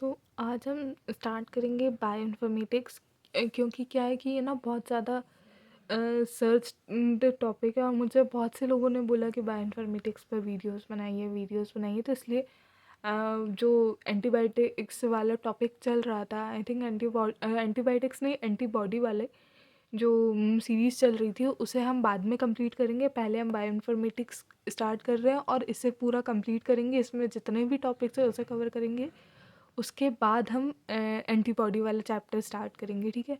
तो आज हम स्टार्ट करेंगे बायोइन्फॉर्मेटिक्स। क्योंकि क्या है कि ये ना बहुत ज़्यादा सर्च टॉपिक है और मुझे बहुत से लोगों ने बोला कि बायोइन्फॉर्मेटिक्स पर वीडियोस बनाइए। तो इसलिए जो एंटीबायोटिक्स वाला टॉपिक चल रहा था, आई थिंक एंटीबायोटिक्स नहीं, एंटीबॉडी वाले जो सीरीज़ चल रही थी उसे हम बाद में कंप्लीट करेंगे। पहले हम बायोइन्फॉर्मेटिक्स स्टार्ट कर रहे हैं और इसे पूरा कंप्लीट करेंगे। इसमें जितने भी टॉपिक्स हैं उसे कवर करेंगे। उसके बाद हम एंटीबॉडी वाला चैप्टर स्टार्ट करेंगे, ठीक है।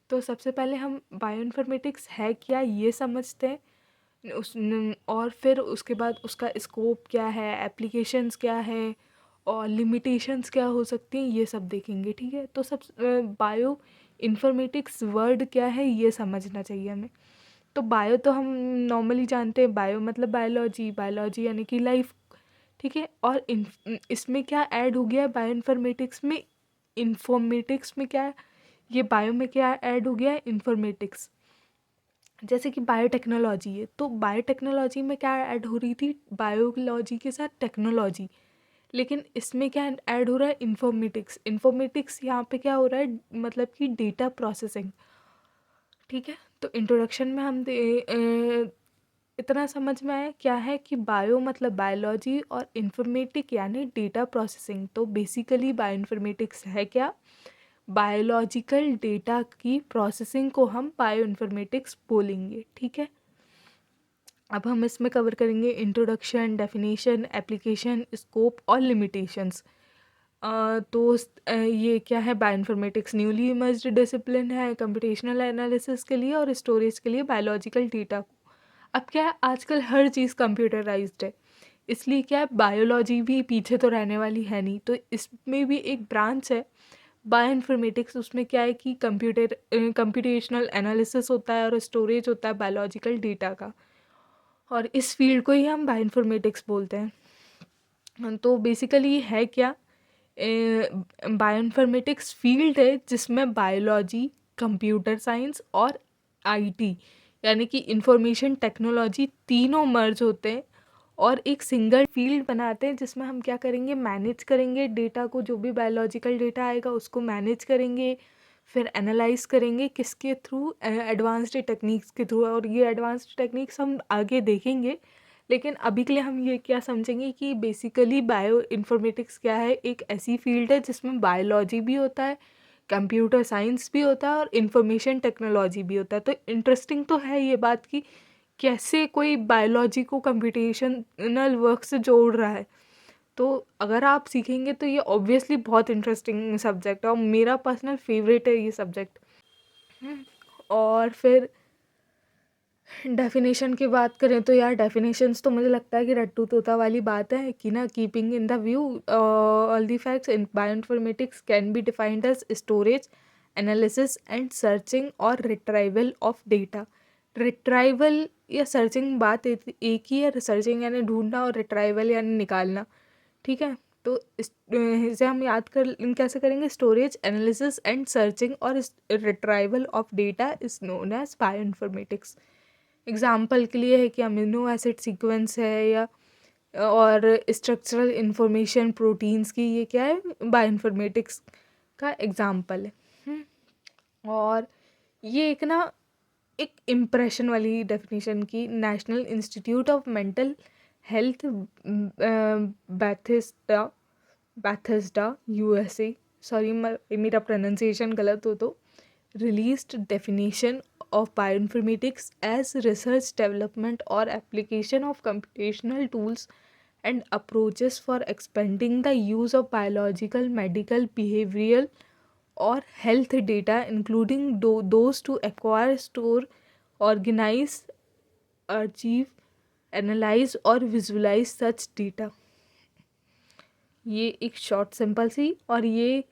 तो सबसे पहले हम बायोइन्फॉर्मेटिक्स है क्या ये समझते हैं। और फिर उसके बाद उसका स्कोप क्या है, एप्लीकेशंस क्या है और लिमिटेशंस क्या हो सकती हैं, ये सब देखेंगे, ठीक है। तो सब बायो इन्फॉर्मेटिक्स वर्ड क्या है ये समझना चाहिए हमें। तो बायो तो हम नॉर्मली जानते हैं, बायो मतलब बायोलॉजी, बायोलॉजी यानी कि लाइफ, ठीक है। और इसमें क्या ऐड हो गया है बायोइन्फॉर्मेटिक्स में, इन्फॉर्मेटिक्स में क्या है, ये बायो में क्या ऐड हो गया है, इन्फॉर्मेटिक्स। जैसे कि बायोटेक्नोलॉजी है, तो बायोटेक्नोलॉजी में क्या ऐड हो रही थी, बायोलॉजी के साथ टेक्नोलॉजी। लेकिन इसमें क्या ऐड हो रहा है, इन्फॉर्मेटिक्स। इन्फॉर्मेटिक्स यहाँ पे क्या हो रहा है, मतलब कि डेटा प्रोसेसिंग, ठीक है। तो इंट्रोडक्शन में हम इतना समझ में आया क्या है कि बायो मतलब बायोलॉजी और इन्फॉर्मेटिक यानी डेटा प्रोसेसिंग। तो बेसिकली बायोइन्फॉर्मेटिक्स है क्या, बायोलॉजिकल डेटा की प्रोसेसिंग को हम बायो इन्फॉर्मेटिक्स बोलेंगे, ठीक है। अब हम इसमें कवर करेंगे इंट्रोडक्शन, डेफिनेशन, एप्लीकेशन, स्कोप और लिमिटेशंस। ये क्या है, बायोइन्फॉर्मेटिक्स न्यूली इमर्ज्ड डिसिप्लिन है कंप्यूटेशनल एनालिसिस के लिए और स्टोरेज के लिए बायोलॉजिकल डेटा को। अब क्या है, आजकल हर चीज़ कंप्यूटराइज्ड है, इसलिए क्या है, बायोलॉजी भी पीछे तो रहने वाली है नहीं। तो इसमें भी एक ब्रांच है बायोइन्फॉर्मेटिक्स। उसमें क्या है कि कंप्यूटेशनल एनालिसिस होता है और स्टोरेज होता है बायोलॉजिकल डेटा का, और इस फील्ड को ही हम बायोइन्फॉर्मेटिक्स बोलते हैं। तो बेसिकली है क्या, बायोइन्फॉर्मेटिक्स फील्ड है जिसमें बायोलॉजी, कंप्यूटर साइंस और आईटी यानी कि इंफॉर्मेशन टेक्नोलॉजी तीनों मर्ज होते हैं और एक सिंगल फील्ड बनाते हैं, जिसमें हम क्या करेंगे, मैनेज करेंगे डेटा को, जो भी बायोलॉजिकल डेटा आएगा उसको मैनेज करेंगे, फिर एनालाइज करेंगे किसके थ्रू, एडवांस्ड टेक्निक्स के थ्रू। और ये एडवांस्ड टेक्निक्स हम आगे देखेंगे, लेकिन अभी के लिए हम ये क्या समझेंगे कि बेसिकली बायो इन्फॉर्मेटिक्स क्या है, एक ऐसी फील्ड है जिसमें बायोलॉजी भी होता है, कंप्यूटर साइंस भी होता है और इंफॉर्मेशन टेक्नोलॉजी भी होता है। तो इंटरेस्टिंग तो है ये बात कि कैसे कोई बायोलॉजी को कंप्यूटेशनल वर्क से जोड़ रहा है। तो अगर आप सीखेंगे तो ये ऑब्वियसली बहुत इंटरेस्टिंग सब्जेक्ट है और मेरा पर्सनल फेवरेट है ये सब्जेक्ट। और फिर डेफिनेशन की बात करें तो यार डेफिनेशंस तो मुझे लगता है कि रट्टू तोता वाली बात है कि ना, keeping in the view all the facts in bioinformatics can be defined as storage, analysis and searching और रिट्राइवल ऑफ डेटा। रिट्राइवल या सर्चिंग बात एक ही है, सर्चिंग यानी ढूंढना और रिट्राइवल यानी निकालना, ठीक है। तो इसे हम याद कर कैसे करेंगे, स्टोरेज, एनालिसिस एंड सर्चिंग और retrieval of data is known as bioinformatics. Example के लिए है कि अमीनो एसिड सीक्वेंस है या और स्ट्रक्चरल इंफॉर्मेशन प्रोटीन्स की, ये क्या है, बायोइन्फॉर्मेटिक्स का एग्जाम्पल है। और ये एक ना, एक इम्प्रेशन वाली डेफिनेशन की, National Institute of Mental Health, Bethesda Bethesda USA, sorry मेरा प्रोनाउंसिएशन गलत हो तो, released definition of bioinformatics as research development or application of computational tools and approaches for expanding the use of biological, medical, behavioral or health data, including those to acquire, store, organize, archive, analyze और visualize such data। ये एक short simple सी, और ये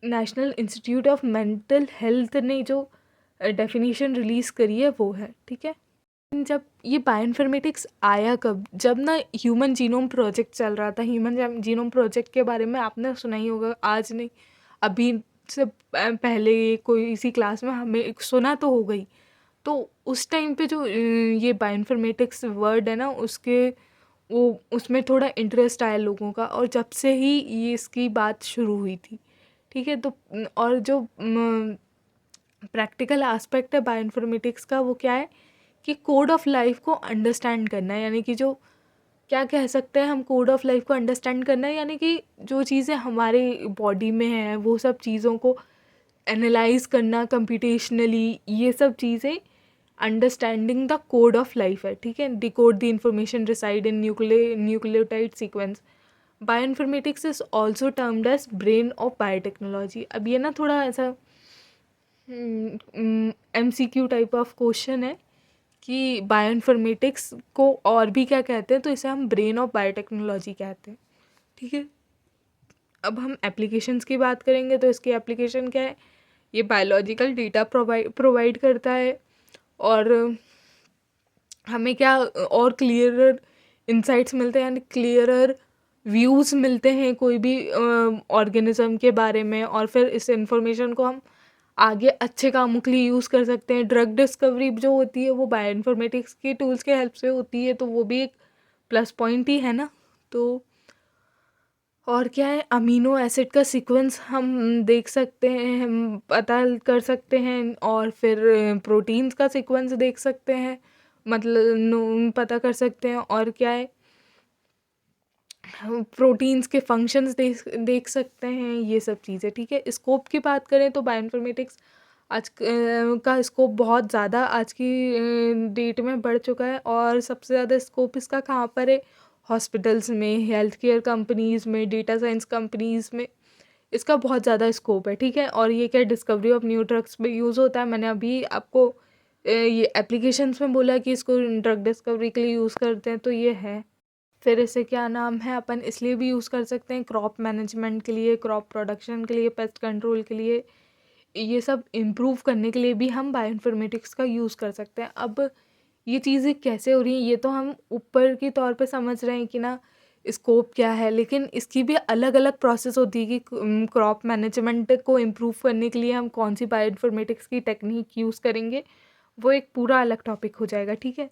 national Institute of Mental health ने जो definition release करी है वो है, ठीक है। जब ये बायोइन्फॉर्मेटिक्स आया कब, जब ना ह्यूमन जीनोम प्रोजेक्ट चल रहा था। ह्यूमन जीनोम प्रोजेक्ट के बारे में आपने सुना ही होगा, आज नहीं, अभी से पहले कोई इसी क्लास में हमें एक सुना तो हो गई। तो उस टाइम पे जो ये बायोइन्फॉर्मेटिक्स वर्ड है ना, उसके वो उसमें थोड़ा इंटरेस्ट आया लोगों का, और जब से ही ये इसकी बात शुरू हुई थी, ठीक है। तो और जो प्रैक्टिकल एस्पेक्ट है बायोइन्फॉर्मेटिक्स का, वो क्या है कि कोड ऑफ लाइफ को अंडरस्टैंड करना है, यानी कि जो क्या कह सकते हैं हम, कोड ऑफ लाइफ को अंडरस्टैंड करना है, यानी कि जो चीज़ें हमारे बॉडी में हैं वो सब चीज़ों को एनालाइज करना कंप्यूटेशनली, ये सब चीज़ें understanding the code of life है, ठीक है। Decode the information reside in nucleotide sequence. Bioinformatics is also termed as brain of biotechnology. अब ये ना थोड़ा ऐसा MCQ टाइप ऑफ क्वेश्चन है कि बायोइन्फॉर्मेटिक्स को और भी क्या कहते हैं, तो इसे हम ब्रेन ऑफ बायोटेक्नोलॉजी कहते हैं, ठीक है। अब हम एप्लीकेशंस की बात करेंगे, तो इसकी एप्लीकेशन क्या है, ये बायोलॉजिकल डेटा प्रोवाइड करता है, और हमें क्या और क्लियरर इंसाइट्स मिलते हैं, यानी क्लियरर व्यूज़ मिलते हैं कोई भी ऑर्गेनिज्म के बारे में, और फिर इस इंफॉर्मेशन को हम आगे अच्छे कामों के लिए यूज़ कर सकते हैं। ड्रग डिस्कवरी जो होती है वो बायोइन्फॉर्मेटिक्स के टूल्स के हेल्प से होती है, तो वो भी एक प्लस पॉइंट ही है ना। तो और क्या है, अमीनो एसिड का सीक्वेंस हम देख सकते हैं, हम पता कर सकते हैं, और फिर प्रोटीन्स का सीक्वेंस देख सकते हैं, मतलब पता कर सकते हैं, और क्या है, प्रोटीन्स के फंक्शंस देख सकते हैं, ये सब चीज़ें, ठीक है। स्कोप की बात करें तो बायोइन्फॉर्मेटिक्स आज का स्कोप बहुत ज़्यादा आज की डेट में बढ़ चुका है, और सबसे ज़्यादा स्कोप इसका कहाँ पर है, हॉस्पिटल्स में, हेल्थ केयर कंपनीज़ में, डेटा साइंस कंपनीज़ में इसका बहुत ज़्यादा स्कोप है, ठीक है। और ये क्या डिस्कवरी ऑफ न्यू ड्रग्स में यूज़ होता है। मैंने अभी आपको ये एप्लीकेशंस में बोला कि इसको ड्रग डिस्कवरी के लिए यूज़ करते हैं, तो ये है। फिर इसे क्या नाम है, अपन इसलिए भी यूज़ कर सकते हैं क्रॉप मैनेजमेंट के लिए, क्रॉप प्रोडक्शन के लिए, पेस्ट कंट्रोल के लिए, ये सब इम्प्रूव करने के लिए भी हम बायोइन्फॉर्मेटिक्स का यूज़ कर सकते हैं। अब ये चीज़ें कैसे हो रही हैं, ये तो हम ऊपर के तौर पे समझ रहे हैं कि ना स्कोप क्या है, लेकिन इसकी भी अलग अलग प्रोसेस होती है कि क्रॉप मैनेजमेंट को इम्प्रूव करने के लिए हम कौन सी बायोइन्फॉर्मेटिक्स की टेक्निक यूज़ करेंगे, वो एक पूरा अलग टॉपिक हो जाएगा, ठीक है।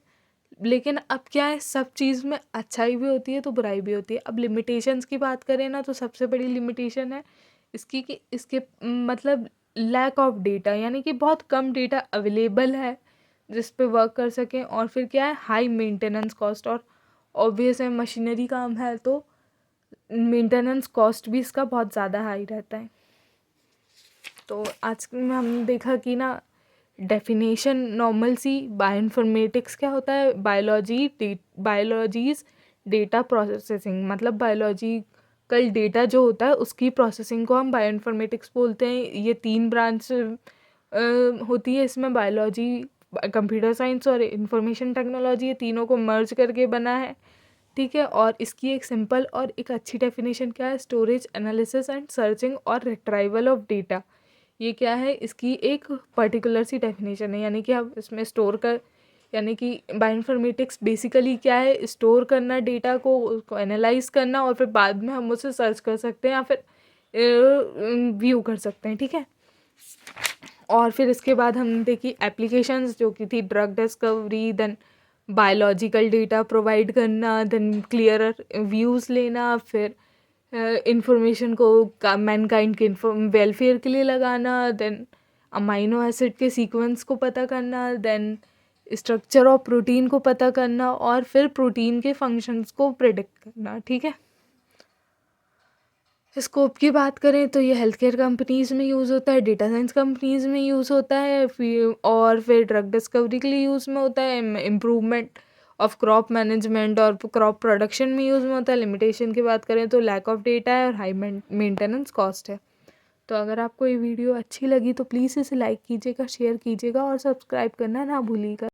लेकिन अब क्या है, सब चीज़ में अच्छाई भी होती है तो बुराई भी होती है। अब लिमिटेशंस की बात करें ना, तो सबसे बड़ी लिमिटेशन है इसकी कि इसके मतलब लैक ऑफ डेटा, यानी कि बहुत कम डेटा अवेलेबल है जिस पे वर्क कर सकें, और फिर क्या है, हाई मेंटेनेंस कॉस्ट, और ऑब्वियस है मशीनरी काम है तो मेंटेनेंस कॉस्ट भी इसका बहुत ज़्यादा हाई रहता है। तो आज में हमने देखा कि ना डेफिनेशन नॉर्मल सी, बायोइन्फॉर्मेटिक्स क्या होता है, बायोलॉजीज डेटा प्रोसेसिंग, मतलब बायोलॉजिकल डेटा जो होता है उसकी प्रोसेसिंग को हम बायोइन्फॉर्मेटिक्स बोलते हैं। ये 3 ब्रांच होती है इसमें, बायोलॉजी, कंप्यूटर साइंस और इंफॉर्मेशन टेक्नोलॉजी, ये तीनों को मर्ज करके बना है, ठीक है। और इसकी एक सिंपल और एक अच्छी डेफिनेशन क्या है, स्टोरेज, एनालिसिस एंड सर्चिंग और रिट्राइवल ऑफ डेटा, ये क्या है, इसकी एक पर्टिकुलर सी डेफिनेशन है। यानी कि हम इसमें स्टोर कर, यानी कि बायोइन्फॉर्मेटिक्स बेसिकली क्या है, स्टोर करना डेटा को, उसको एनालाइज करना, और फिर बाद में हम उसे सर्च कर सकते हैं या फिर व्यू कर सकते हैं, ठीक है। और फिर इसके बाद हमने देखी एप्लीकेशंस, जो कि थी drug discovery, then biological data provide करना, देन क्लियरर व्यूज़ लेना, फिर इंफॉर्मेशन को मैनकाइंड के वेलफेयर के लिए लगाना, देन अमाइनो एसिड के सीक्वेंस को पता करना, देन स्ट्रक्चर ऑफ प्रोटीन को पता करना, और फिर प्रोटीन के फंक्शंस को प्रिडिक्ट करना, ठीक है। स्कोप की बात करें तो ये हेल्थ केयर कंपनीज़ में यूज़ होता है, डेटा साइंस कंपनीज़ में यूज़ होता है, और फिर ड्रग डिस्कवरी के लिए यूज़ में होता है, इम्प्रूवमेंट ऑफ क्रॉप मैनेजमेंट और क्रॉप प्रोडक्शन में यूज़ में होता है। लिमिटेशन की बात करें तो लैक ऑफ डेटा है और हाई मेंटेनेंस कॉस्ट है। तो अगर आपको ये वीडियो अच्छी लगी तो प्लीज़ इसे लाइक कीजिएगा, शेयर कीजिएगा और सब्सक्राइब करना ना भूलिएगा।